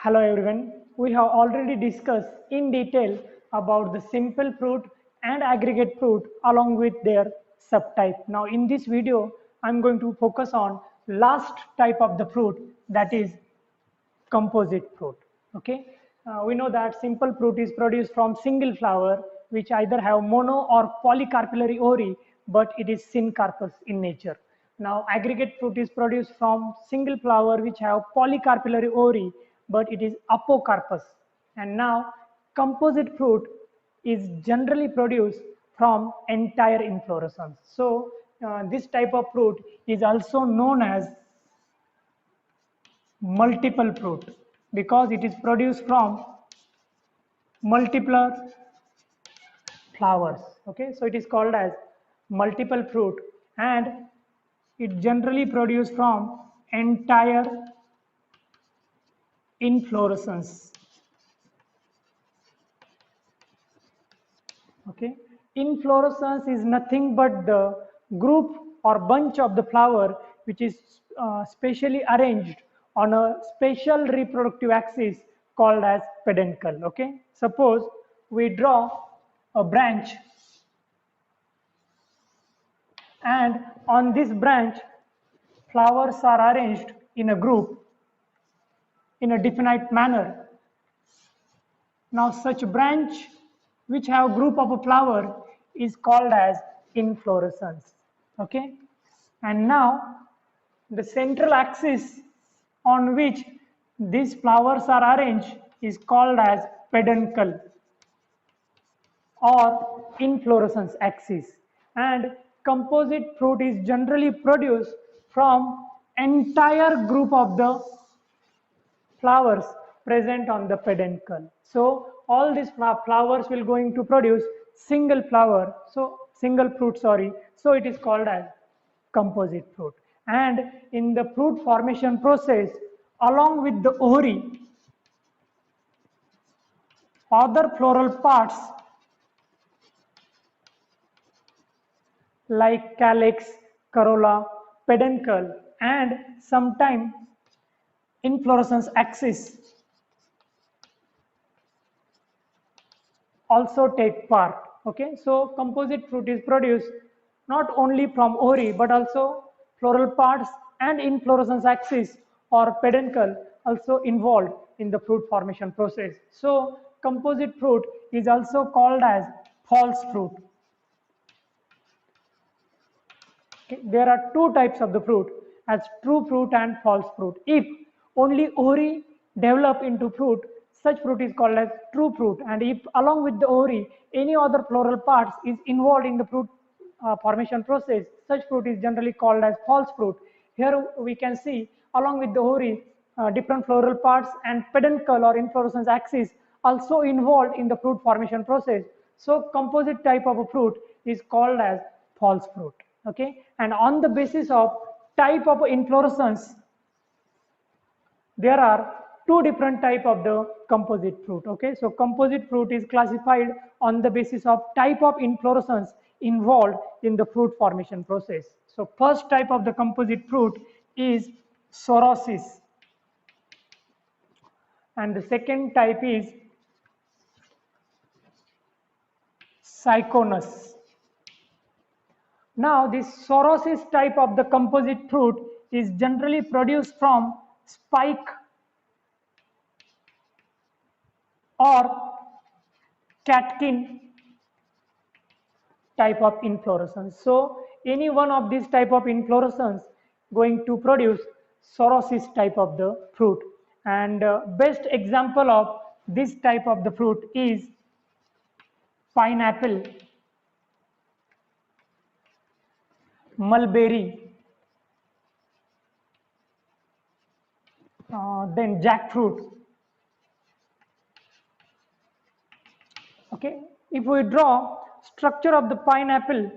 Hello everyone. We have already discussed in detail about the simple fruit and aggregate fruit along with their subtype. Now in this video, I'm going to focus on last type of the fruit, that is composite fruit. Okay, we know that simple fruit is produced from single flower which either have mono or polycarpillary ori, but it is syncarpous in nature. Now aggregate fruit is produced from single flower which have polycarpillary ori, but it is apocarpous. And now composite fruit is generally produced from entire inflorescence. So this type of fruit is also known as multiple fruit because it is produced from multiple flowers. Okay, so it is called as multiple fruit, and it generally produced from entire inflorescence. Okay, inflorescence is nothing but the group or bunch of the flower which is specially arranged on a special reproductive axis called as peduncle. Okay, suppose we draw a branch, and on this branch flowers are arranged in a group in a definite manner. Now such branch which have group of a flower is called as inflorescence. Okay, and now the central axis on which these flowers are arranged is called as peduncle or inflorescence axis, and composite fruit is generally produced from entire group of the flowers present on the peduncle. So all these flowers will going to produce single flower, so single fruit, sorry, so it is called as composite fruit. And in the fruit formation process, along with the ovary, other floral parts like calyx, corolla, peduncle, and sometimes inflorescence axis also take part. Okay, so composite fruit is produced not only from ovary but also floral parts and inflorescence axis or peduncle also involved in the fruit formation process. So composite fruit is also called as false fruit. Okay, there are two types of the fruit as true fruit and false fruit. If only ovary develop into fruit, such fruit is called as true fruit, and if along with the ovary any other floral parts is involved in the fruit formation process, such fruit is generally called as false fruit. Here we can see along with the ovary different floral parts and peduncle or inflorescence axis also involved in the fruit formation process. So composite type of a fruit is called as false fruit. Okay, and on the basis of type of inflorescence there are two different type of the composite fruit. Okay, so composite fruit is classified on the basis of type of inflorescence involved in the fruit formation process. So first type of the composite fruit is sorosis, and the second type is syconus. Now this sorosis type of the composite fruit is generally produced from spike or catkin type of inflorescence. So any one of these type of inflorescence going to produce sorosis type of the fruit, and best example of this type of the fruit is pineapple, mulberry, then jackfruit. Okay, if we draw structure of the pineapple,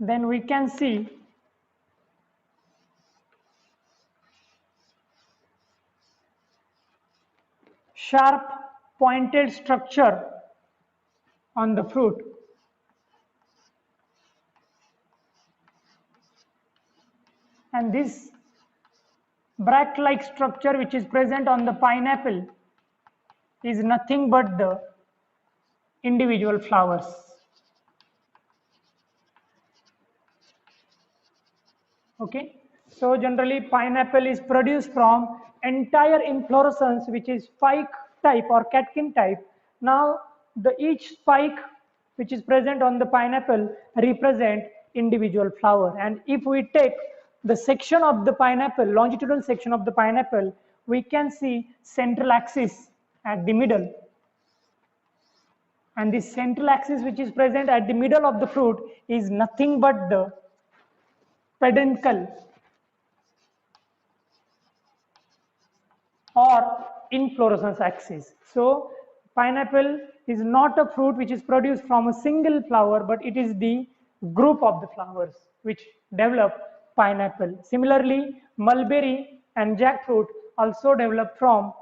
then we can see sharp pointed structure on the fruit, . And this bract-like structure which is present on the pineapple is nothing but the individual flowers. Okay, so generally pineapple is produced from entire inflorescence which is spike type or catkin type. Now the each spike which is present on the pineapple represent individual flower, and if we take the section of the pineapple, longitudinal section of the pineapple, we can see central axis at the middle, and this central axis which is present at the middle of the fruit is nothing but the peduncle or inflorescence axis. So pineapple is not a fruit which is produced from a single flower, but it is the group of the flowers which develop pineapple. Similarly, mulberry and jackfruit also develop from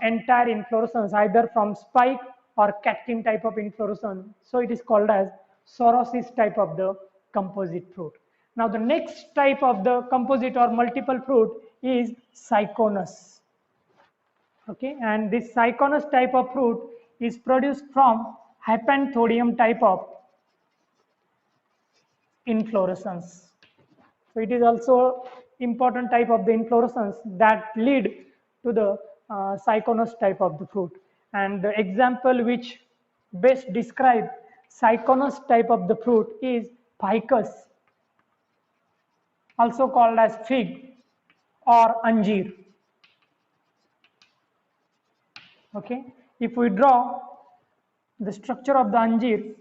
entire inflorescence, either from spike or catkin type of inflorescence. So it is called as psoriasis type of the composite fruit. Now the next type of the composite or multiple fruit is cyconus. Okay, and this cyconus type of fruit is produced from hypanthodium type of inflorescence. So it is also important type of the inflorescence that lead to the cyconus type of the fruit. And the example which best describe cyconus type of the fruit is ficus, also called as fig or anjeer. Okay, if we draw the structure of the anjeer,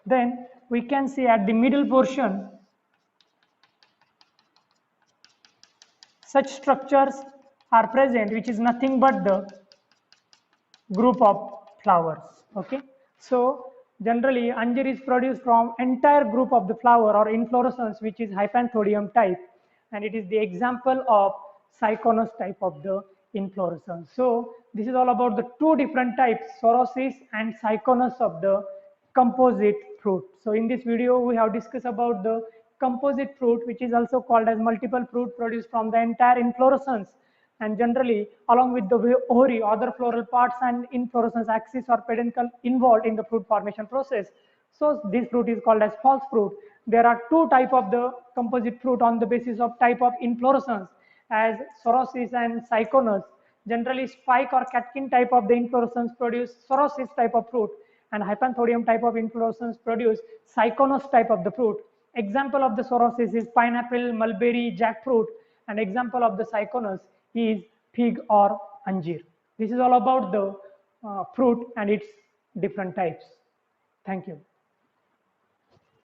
then we can see at the middle portion such structures are present, which is nothing but the group of flowers. Okay, so generally anjeer is produced from entire group of the flower or inflorescence which is hypanthodium type, and it is the example of cyconus type of the inflorescence. So this is all about the two different types, psoriasis and cyconus of the composite fruit. So in this video we have discussed about the composite fruit, which is also called as multiple fruit produced from the entire inflorescence, and generally along with the ovary, other floral parts and inflorescence axis or peduncle involved in the fruit formation process. So this fruit is called as false fruit. There are two type of the composite fruit on the basis of type of inflorescence, as psoriasis and cyconus. Generally spike or catkin type of the inflorescence produce psoriasis type of fruit, and hypanthodium type of inflorescence produce cyconus type of the fruit. Example of the psoriasis is pineapple, mulberry, jackfruit, and example of the cyconus is fig or anjeer. This is all about the fruit and its different types. Thank you.